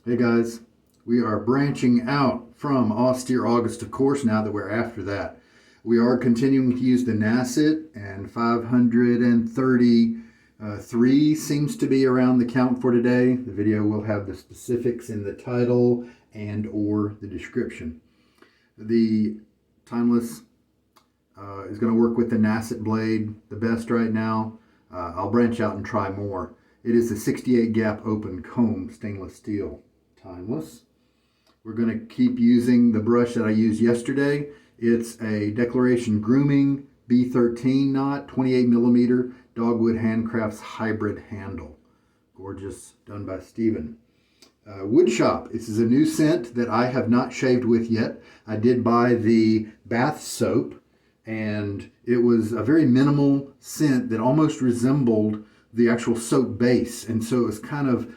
Hey guys, we are branching out from austere August, of course, now that we're after that. We are continuing to use the Nacet, and 533 seems to be around the count for today. The video will have the specifics in the title and or the description. The Timeless is going to work with the Nacet blade the best right now. I'll branch out and try more. It is a 68 gap open comb stainless steel. Timeless. We're going to keep using the brush that I used yesterday. It's a Declaration Grooming B13 knot, 28 millimeter Dogwood Handcrafts hybrid handle. Gorgeous, done by Steven. Wood Shop. This is a new scent that I have not shaved with yet. I did buy the bath soap, and it was a very minimal scent that almost resembled the actual soap base, and so it was kind of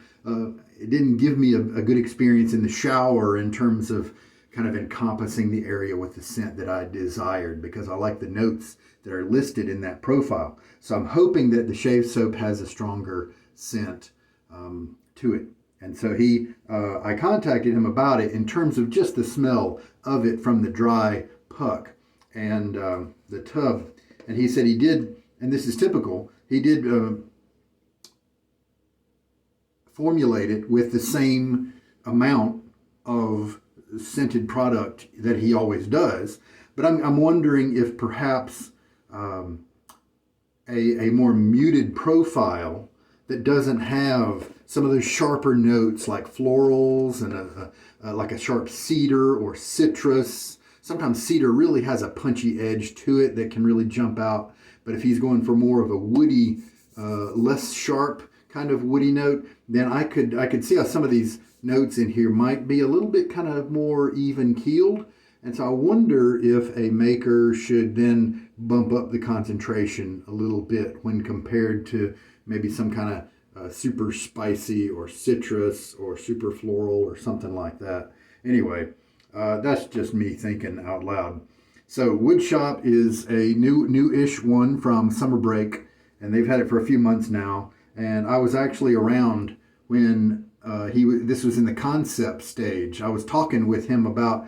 it didn't give me a good experience in the shower in terms of kind of encompassing the area with the scent that I desired, because I like the notes that are listed in that profile. So I'm hoping that the shave soap has a stronger scent to it. And so I contacted him about it in terms of just the smell of it from the dry puck and the tub. And he said he did, and this is typical, he did formulate it with the same amount of scented product that he always does. But I'm wondering if perhaps a more muted profile that doesn't have some of those sharper notes like florals and like a sharp cedar or citrus. Sometimes cedar really has a punchy edge to it that can really jump out. But if he's going for more of a woody, less sharp kind of woody note, then I could see how some of these notes in here might be a little bit kind of more even keeled. And so I wonder if a maker should then bump up the concentration a little bit when compared to maybe some kind of super spicy or citrus or super floral or something like that. Anyway, that's just me thinking out loud. So Wood Shop is a new-ish one from summer break, and they've had it for a few months now. And I was actually around when this was in the concept stage. I was talking with him about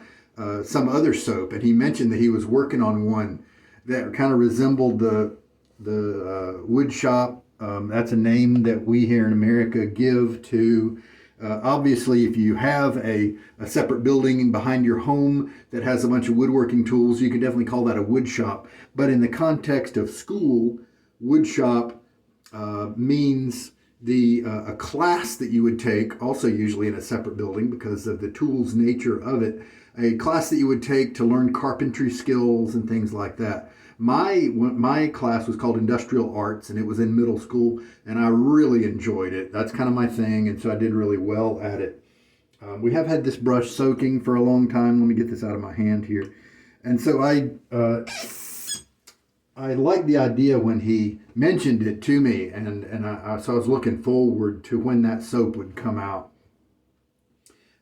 some other soap, and he mentioned that he was working on one that kind of resembled the Wood Shop. That's a name that we here in America give to, obviously, if you have a separate building behind your home that has a bunch of woodworking tools, you could definitely call that a wood shop. But in the context of school, wood shop means a class that you would take, also usually in a separate building because of the tools nature of it, a class that you would take to learn carpentry skills and things like that. My class was called Industrial Arts, and it was in middle school, and I really enjoyed it. That's kind of my thing, and so I did really well at it. We have had this brush soaking for a long time. Let me get this out of my hand here. And so I liked the idea when he mentioned it to me, and so I was looking forward to when that soap would come out.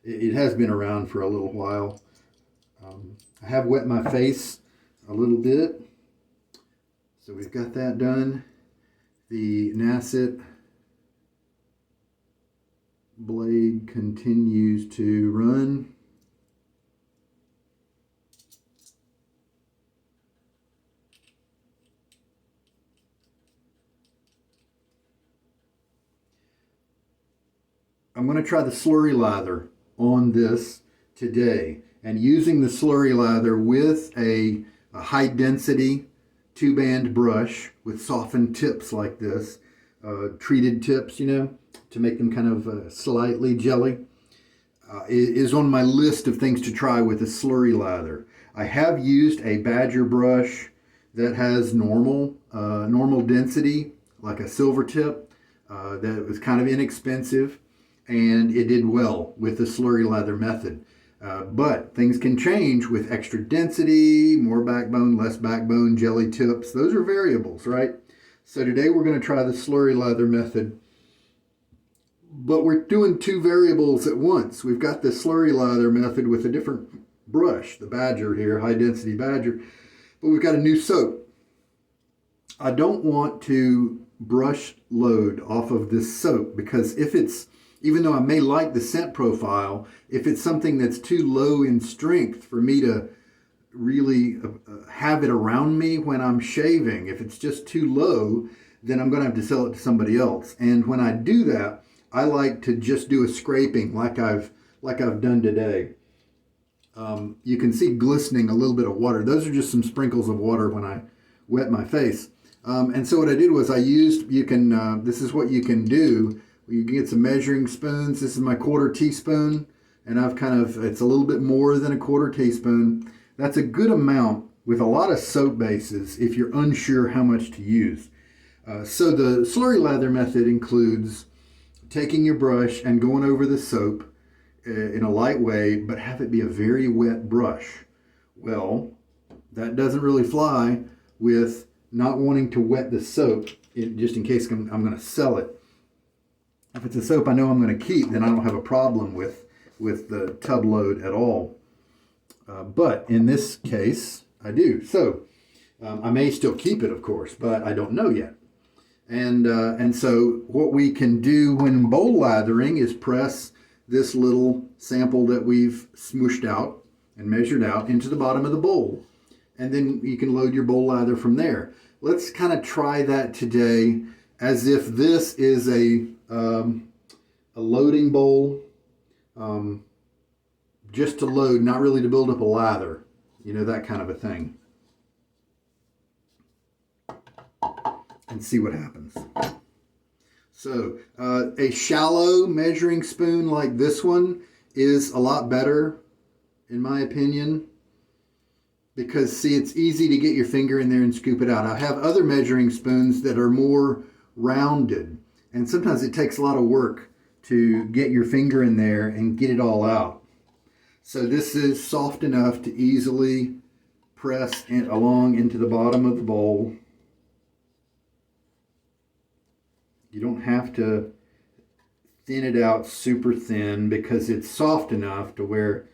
It has been around for a little while. I have wet my face a little bit, so we've got that done. The Nacet blade continues to run. I'm going to try the Slurry Lather on this today, and using the Slurry Lather with a high density 2-band brush with softened tips like this, treated tips, to make them kind of slightly jelly, is on my list of things to try with a Slurry Lather. I have used a Badger brush that has normal density, like a silver tip, that was kind of inexpensive, and it did well with the Slurry Lather method. But things can change with extra density, more backbone, less backbone, jelly tips. Those are variables, right? So today we're going to try the Slurry Lather method. But we're doing two variables at once. We've got the Slurry Lather method with a different brush, the Badger here, high density Badger. But we've got a new soap. I don't want to brush load off of this soap, because if it's even though I may like the scent profile, if it's something that's too low in strength for me to really have it around me when I'm shaving, if it's just too low, then I'm going to have to sell it to somebody else. And when I do that, I like to just do a scraping like I've done today. You can see glistening a little bit of water. Those are just some sprinkles of water when I wet my face. And so what I did was I used, this is what you can do. You can get some measuring spoons. This is my 1/4 teaspoon, and it's a little bit more than a 1/4 teaspoon. That's a good amount with a lot of soap bases if you're unsure how much to use. So the slurry lather method includes taking your brush and going over the soap in a light way, but have it be a very wet brush. Well, that doesn't really fly with not wanting to wet the soap just in case I'm going to sell it. If it's a soap I know I'm going to keep, then I don't have a problem with the tub load at all. But in this case, I do. So I may still keep it, of course, but I don't know yet. And so what we can do when bowl lathering is press this little sample that we've smooshed out and measured out into the bottom of the bowl. And then you can load your bowl lather from there. Let's kind of try that today as if this is a loading bowl, just to load, not really to build up a lather, that kind of a thing. And see what happens. So a shallow measuring spoon like this one is a lot better, in my opinion, because see, it's easy to get your finger in there and scoop it out. I have other measuring spoons that are more rounded, and sometimes it takes a lot of work to get your finger in there and get it all out. So this is soft enough to easily press along into the bottom of the bowl. You don't have to thin it out super thin because it's soft enough to where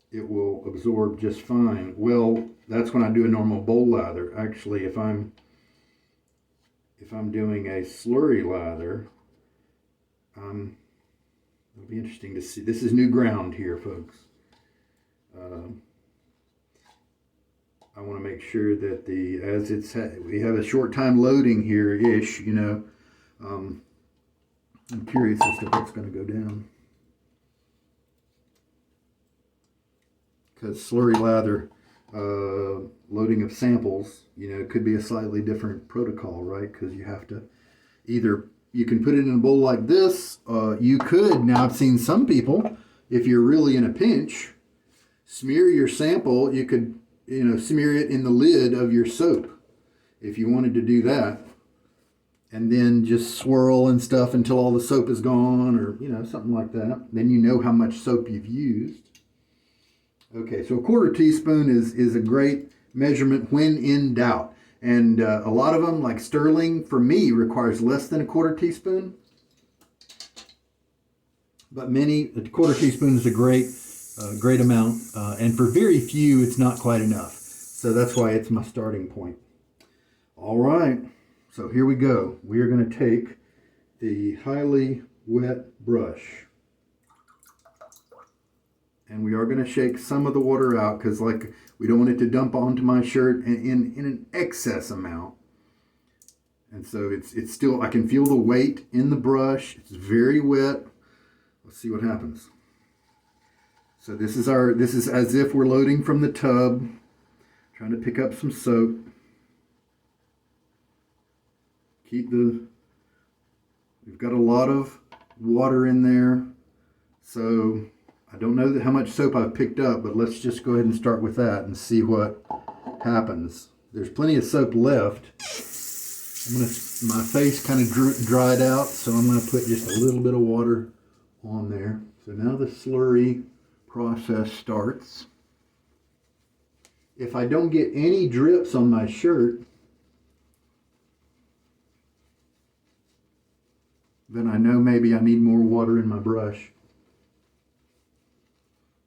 it will absorb just fine. Well, that's when I do a normal bowl lather. Actually, if I'm doing a slurry lather, it'll be interesting to see. This is new ground here, folks. I want to make sure that we have a short time loading here-ish, I'm curious as to what's going to go down. Because slurry lather, loading of samples, could be a slightly different protocol, right? Because you have to you can put it in a bowl like this. You could, now I've seen some people, if you're really in a pinch, smear your sample. You could smear it in the lid of your soap if you wanted to do that, and then just swirl and stuff until all the soap is gone, or something like that. Then you know how much soap you've used. Okay, so a 1/4 teaspoon is a great measurement when in doubt, and a lot of them, like Sterling, for me, requires less than a 1/4 teaspoon, but a 1/4 teaspoon is a great amount, and for very few it's not quite enough, so that's why it's my starting point. All right, so here we go. We are going to take the highly wet brush, and we are going to shake some of the water out because we don't want it to dump onto my shirt in an excess amount. And so it's still, I can feel the weight in the brush. It's very wet. Let's see what happens. So this is as if we're loading from the tub, trying to pick up some soap. We've got a lot of water in there, so I don't know how much soap I've picked up, but let's just go ahead and start with that and see what happens. There's plenty of soap left. My face kind of dried out, so I'm going to put just a little bit of water on there. So now the slurry process starts. If I don't get any drips on my shirt, then I know maybe I need more water in my brush.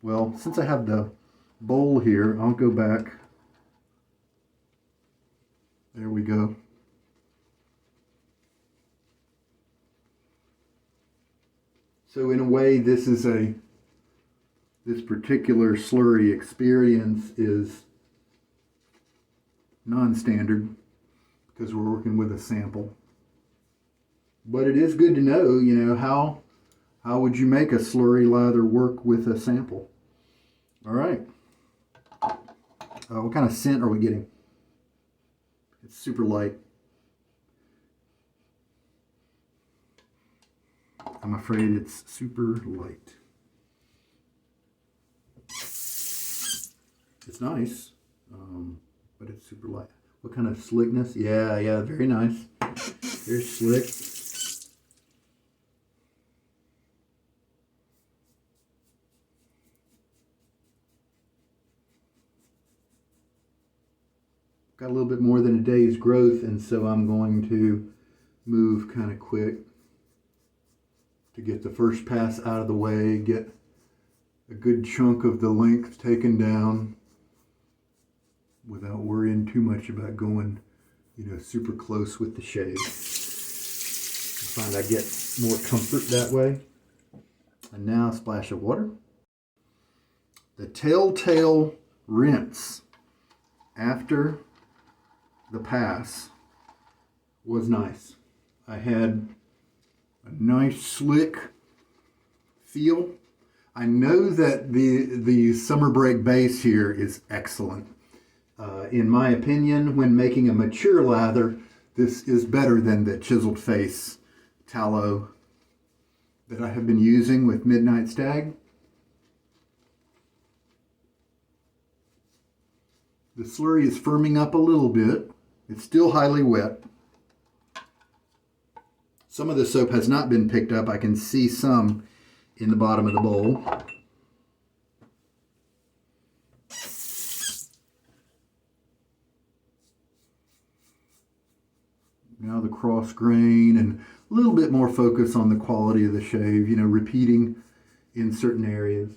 Well, since I have the bowl here, I'll go back. There we go. So in a way, this particular slurry experience is non-standard because we're working with a sample. But it is good to know, you know, how would you make a slurry lather work with a sample? All right. What kind of scent are we getting? It's super light. I'm afraid it's super light. It's nice, but it's super light. What kind of slickness? Yeah, very nice. Very slick. Got a little bit more than a day's growth, and so I'm going to move kind of quick to get the first pass out of the way, get a good chunk of the length taken down without worrying too much about going, you know, super close with the shave. I find I get more comfort that way. And now a splash of water. The telltale rinse after the pass was nice. I had a nice slick feel. I know that the summer break base here is excellent. In my opinion, when making a mature lather, this is better than the chiseled face tallow that I have been using with Midnight Stag. The slurry is firming up a little bit. It's still highly wet. Some of the soap has not been picked up. I can see some in the bottom of the bowl. Now the cross grain and a little bit more focus on the quality of the shave, you know, repeating in certain areas.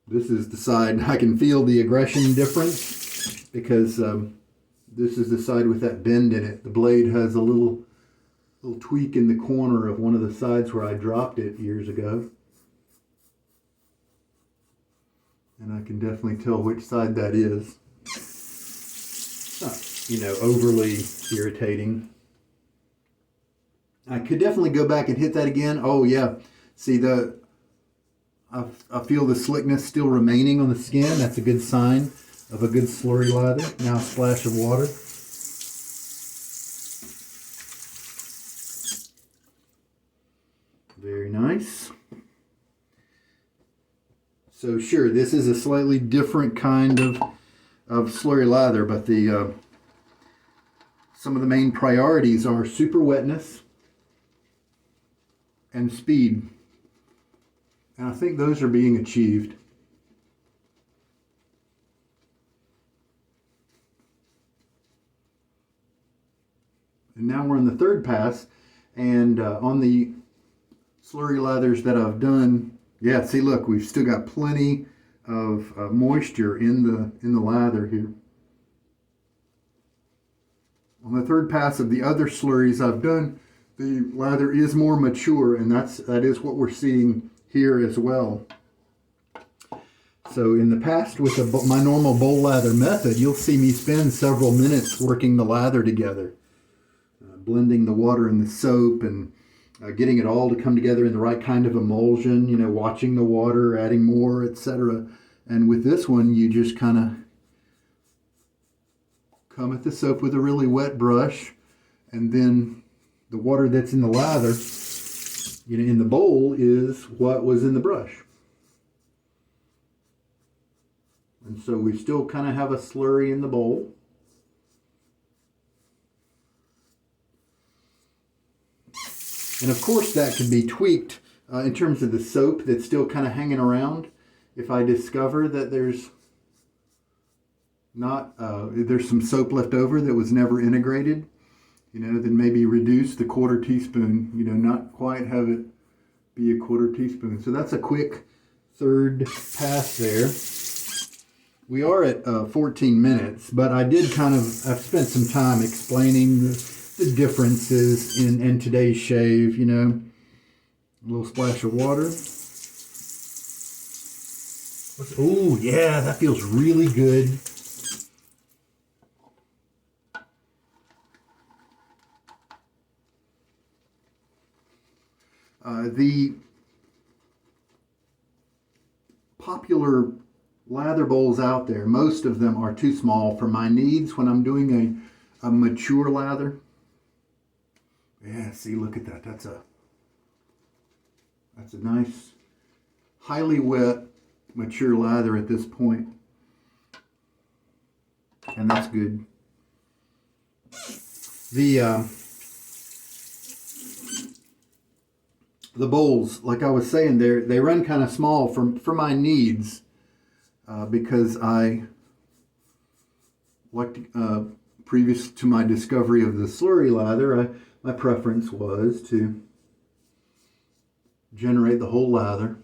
This is the side I can feel the aggression difference because this is the side with that bend in it. The blade has a little tweak in the corner of one of the sides where I dropped it years ago. And I can definitely tell which side that is. It's not, you know, overly irritating. I could definitely go back and hit that again. Oh yeah, see I feel the slickness still remaining on the skin. That's a good sign of a good slurry lather. Now a splash of water. Very nice. So sure, this is a slightly different kind of slurry lather, but some of the main priorities are super wetness and speed. And I think those are being achieved. And now we're on the third pass, and on the slurry lathers that I've done, yeah, see, look, we've still got plenty of moisture in the lather here. On the third pass of the other slurries I've done, the lather is more mature, and that is what we're seeing here as well. So in the past with my normal bowl lather method, you'll see me spend several minutes working the lather together, blending the water and the soap and getting it all to come together in the right kind of emulsion, you know, watching the water, adding more, etc. And with this one, you just kind of come at the soap with a really wet brush, and then the water that's in the lather, you know, in the bowl is what was in the brush. And so we still kind of have a slurry in the bowl. And of course that can be tweaked in terms of the soap that's still kind of hanging around. If I discover that there's some soap left over that was never integrated, you know, then maybe reduce the 1/4 teaspoon, you know, not quite have it be a 1/4 teaspoon. So that's a quick third pass there. We are at 14 minutes, but I've spent some time explaining the differences in today's shave, you know. A little splash of water. Oh, yeah, that feels really good. The popular lather bowls out there, most of them are too small for my needs when I'm doing a mature lather. Yeah, see, look at that. That's a nice, highly wet, mature lather at this point. And that's good. The bowls, like I was saying, they run kind of small for my needs, because I like to, previous to my discovery of the slurry lather, my preference was to generate the whole lather.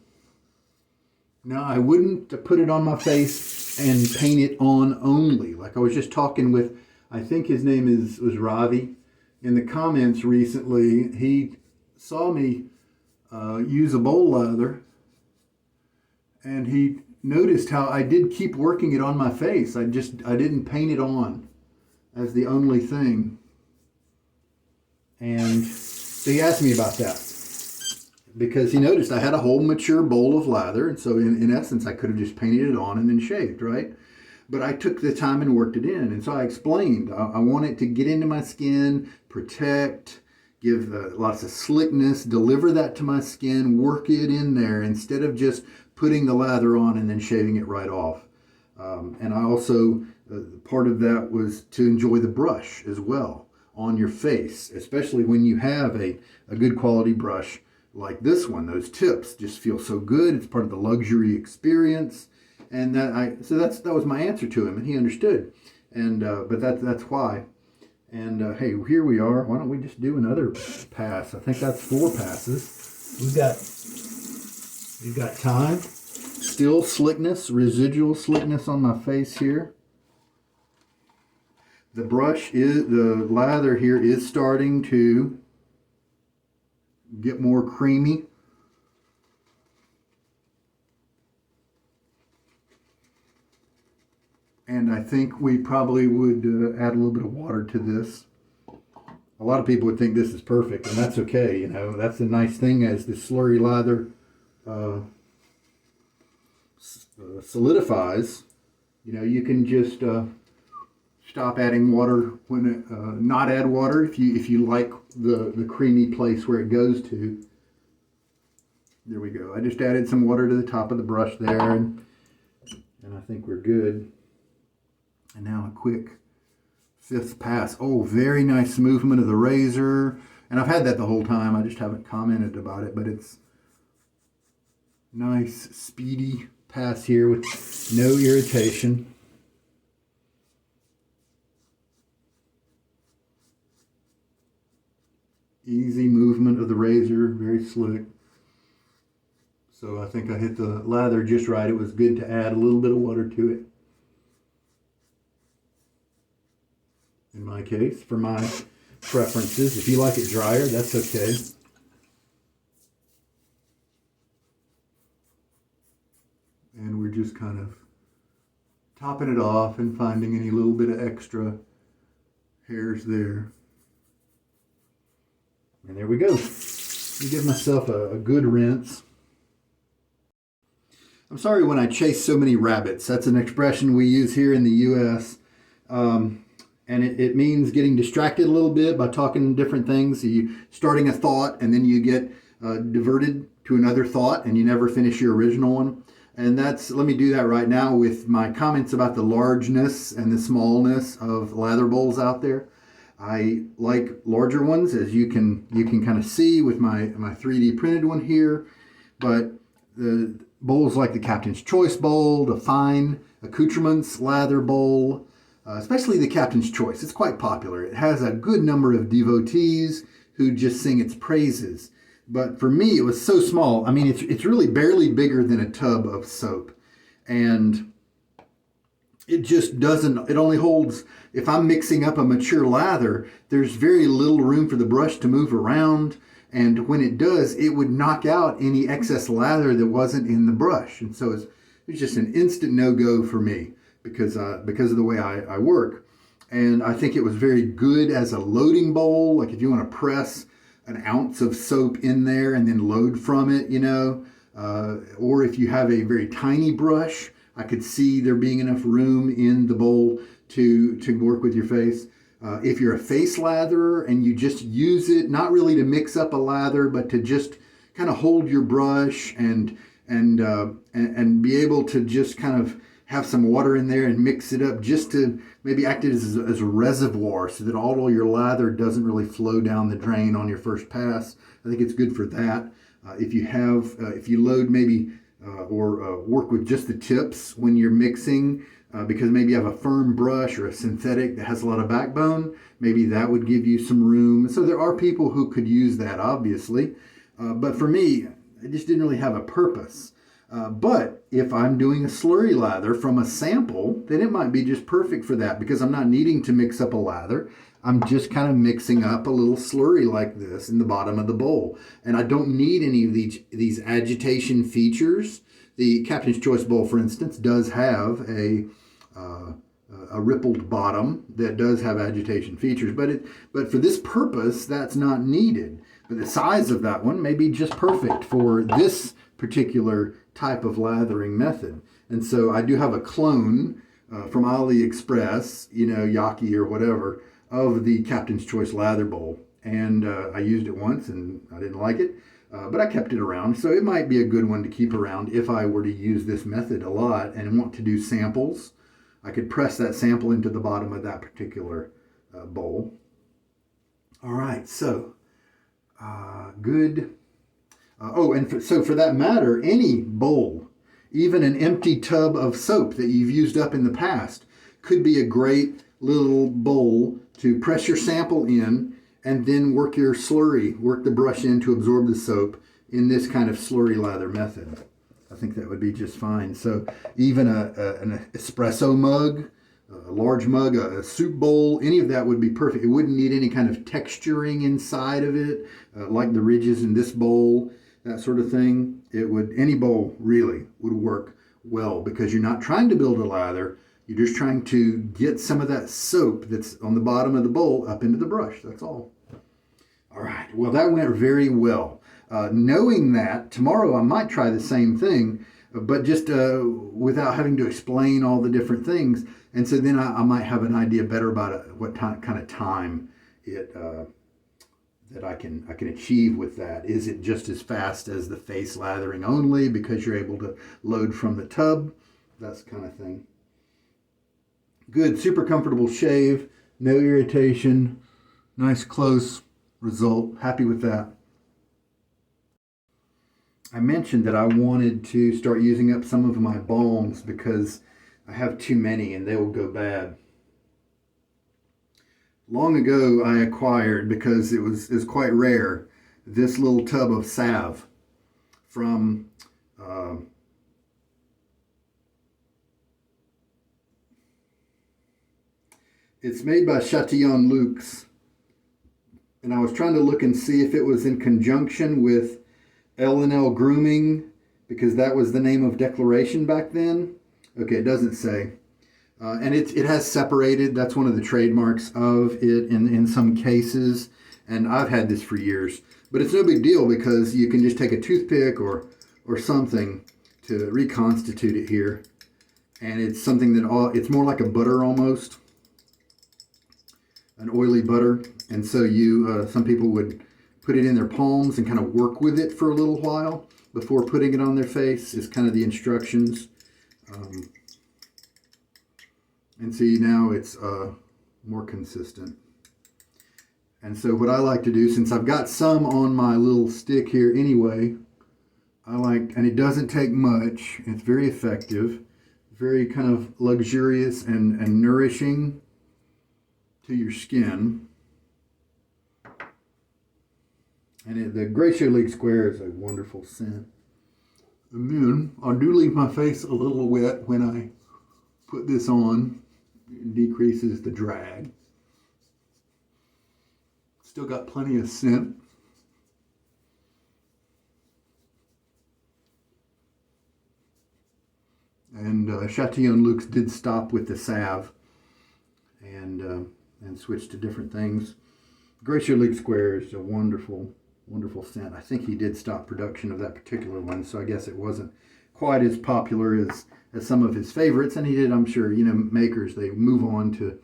Now, I wouldn't put it on my face and paint it on only. Like I was just talking with, I think his name was Ravi, in the comments recently. He saw me use a bowl lather, and he noticed how I did keep working it on my face. I didn't paint it on as the only thing. And so he asked me about that, because he noticed I had a whole mature bowl of lather, and so in essence I could have just painted it on and then shaved, right? But I took the time and worked it in, and so I explained I want it to get into my skin, protect, give lots of slickness, deliver that to my skin, work it in there instead of just putting the lather on and then shaving it right off. And I also, part of that was to enjoy the brush as well on your face, especially when you have a good quality brush like this one. Those tips just feel so good. It's part of the luxury experience. And that was my answer to him, and he understood. And but that's why. And hey, here we are. Why don't we just do another pass? I think that's 4 passes. We've got time. Still slickness, residual slickness on my face here. The lather here is starting to get more creamy. And I think we probably would add a little bit of water to this. A lot of people would think this is perfect, and that's okay. You know, that's the nice thing as the slurry lather solidifies. You know, you can just stop adding water when not add water if you like the creamy place where it goes to. There we go. I just added some water to the top of the brush there, and I think we're good. And now a quick 5th pass. Oh, very nice movement of the razor. And I've had that the whole time. I just haven't commented about it, but it's nice, speedy pass here with no irritation. Easy movement of the razor, very slick. So I think I hit the lather just right. It was good to add a little bit of water to it. In my case, for my preferences. If you like it drier, that's okay. And we're just kind of topping it off and finding any little bit of extra hairs there. And there we go. Let me give myself a good rinse. I'm sorry when I chase so many rabbits. That's an expression we use here in the U.S. And it means getting distracted a little bit by talking different things. You starting a thought and then you get diverted to another thought and you never finish your original one. And let me do that right now with my comments about the largeness and the smallness of lather bowls out there. I like larger ones, as you can kind of see with my 3D printed one here. But the bowls like the Captain's Choice bowl, the fine accoutrements lather bowl, especially the Captain's Choice. It's quite popular. It has a good number of devotees who just sing its praises. But for me, it was so small. I mean, it's really barely bigger than a tub of soap. And it just doesn't, it only holds if I'm mixing up a mature lather, there's very little room for the brush to move around. And when it does, it would knock out any excess lather that wasn't in the brush. And so it's just an instant no-go for me because of the way I work. And I think it was very good as a loading bowl. Like if you want to press an ounce of soap in there and then load from it, you know, or if you have a very tiny brush, I could see there being enough room in the bowl to work with your face. If you're a face latherer and you just use it, not really to mix up a lather, but to just kind of hold your brush and be able to just kind of have some water in there and mix it up just to maybe act as a reservoir so that all of your lather doesn't really flow down the drain on your first pass. I think it's good for that. If you load maybe or work with just the tips when you're mixing, because maybe you have a firm brush or a synthetic that has a lot of backbone, maybe that would give you some room. So there are people who could use that, obviously. But for me, it just didn't really have a purpose. But if I'm doing a slurry lather from a sample, then it might be just perfect for that because I'm not needing to mix up a lather. I'm just kind of mixing up a little slurry like this in the bottom of the bowl. And I don't need any of these agitation features. The Captain's Choice bowl, for instance, does have a rippled bottom that does have agitation features, but for this purpose, that's not needed. But the size of that one may be just perfect for this particular type of lathering method. And so I do have a clone from AliExpress, you know, Yaki or whatever, of the Captain's Choice lather bowl. And I used it once and I didn't like it, but I kept it around. So it might be a good one to keep around if I were to use this method a lot and want to do samples. I could press that sample into the bottom of that particular bowl. All right, so good. So for that matter, any bowl, even an empty tub of soap that you've used up in the past, could be a great little bowl to press your sample in and then work the brush in to absorb the soap in this kind of slurry lather method. I think that would be just fine. So even an espresso mug, a large mug, a soup bowl, any of that would be perfect. It wouldn't need any kind of texturing inside of it, like the ridges in this bowl, that sort of thing. Any bowl really would work well because you're not trying to build a lather. You're just trying to get some of that soap that's on the bottom of the bowl up into the brush. That's all. All right. Well, that went very well. Knowing that, tomorrow I might try the same thing, but just without having to explain all the different things. And so then I might have an idea better about what kind of time that I can achieve with that. Is it just as fast as the face lathering only because you're able to load from the tub? That kind of thing. Good, super comfortable shave, no irritation, nice close result. Happy with that. I mentioned that I wanted to start using up some of my balms because I have too many and they will go bad. Long ago I acquired, because it was quite rare, this little tub of salve from it's made by Chatillon Luxe, and I was trying to look and see if it was in conjunction with L&L Grooming, because that was the name of declaration back then. Okay, it doesn't say. And it has separated. That's one of the trademarks of it in some cases. And I've had this for years. But it's no big deal because you can just take a toothpick or something to reconstitute it here. And it's something it's more like a butter almost. An oily butter. And so some people would put it in their palms and kind of work with it for a little while before putting it on their face is kind of the instructions. And see, now it's more consistent. And so what I like to do, since I've got some on my little stick here anyway, and it doesn't take much, it's very effective, very kind of luxurious and nourishing to your skin. And the Gratiot League Square is a wonderful scent. And then I do leave my face a little wet when I put this on. decreases the drag. Still got plenty of scent. And Chatillon Luxe did stop with the salve and switch to different things. Gratiot League Square is a wonderful, wonderful scent. I think he did stop production of that particular one, so I guess it wasn't quite as popular as some of his favorites. And he did, I'm sure, you know, makers, they move on to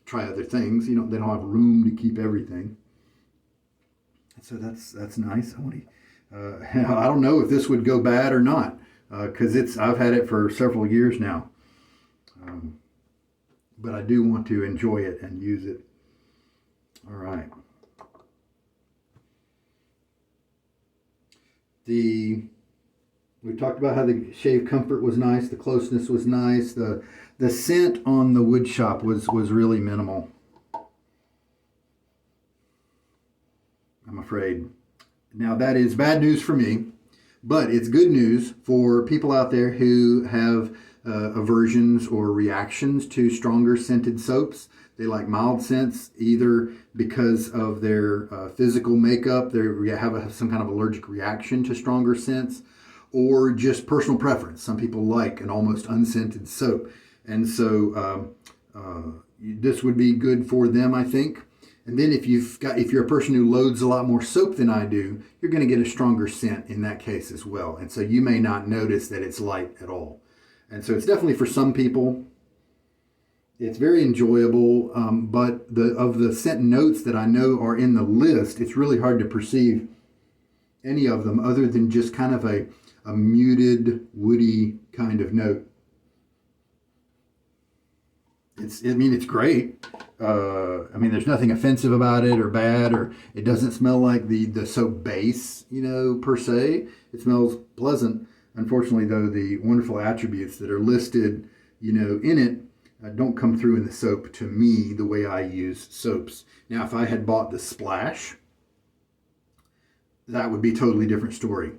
try other things. You know, they don't have room to keep everything. So that's nice. I don't know if this would go bad or not, because I've had it for several years now. But I do want to enjoy it and use it. All right. We talked about how the shave comfort was nice, the closeness was nice, the scent on the wood shop was really minimal, I'm afraid. Now that is bad news for me, but it's good news for people out there who have aversions or reactions to stronger scented soaps. They like mild scents, either because of their physical makeup, they have some kind of allergic reaction to stronger scents, or just personal preference. Some people like an almost unscented soap. And so this would be good for them, I think. And then if you're a person who loads a lot more soap than I do, you're going to get a stronger scent in that case as well. And so you may not notice that it's light at all. And so it's definitely for some people. It's very enjoyable, but of the scent notes that I know are in the list, it's really hard to perceive any of them other than just kind of a muted, woody kind of note. It's great. There's nothing offensive about it or bad, or it doesn't smell like the soap base, per se. It smells pleasant. Unfortunately, though, the wonderful attributes that are listed, in it don't come through in the soap to me the way I use soaps. Now, if I had bought the Splash, that would be a totally different story.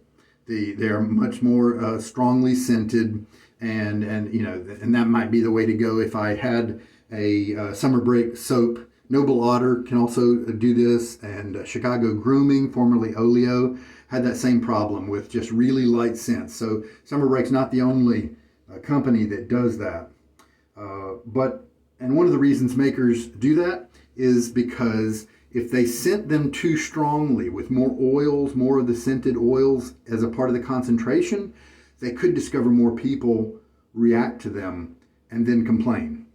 They are much more strongly scented, and that might be the way to go. If I had a summer break soap, Noble Otter can also do this, and Chicago Grooming, formerly Oleo, had that same problem with just really light scents. So Summer Break's not the only company that does that. And one of the reasons makers do that is because if they scent them too strongly with more oils, more of the scented oils as a part of the concentration, they could discover more people react to them and then complain.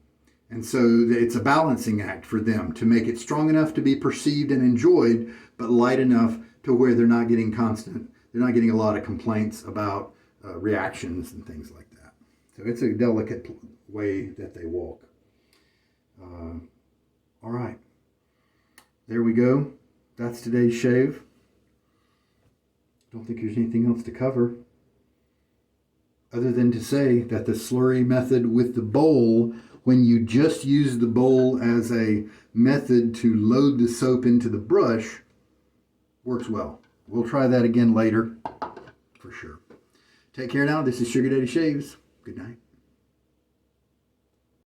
And so it's a balancing act for them to make it strong enough to be perceived and enjoyed, but light enough to where they're not getting a lot of complaints about reactions and things like that. So it's a delicate way that they walk. All right. There we go. That's today's shave. Don't think there's anything else to cover other than to say that the slurry method with the bowl, when you just use the bowl as a method to load the soap into the brush, works well. We'll try that again later for sure. Take care now. This is Sugar Daddy Shaves. Good night.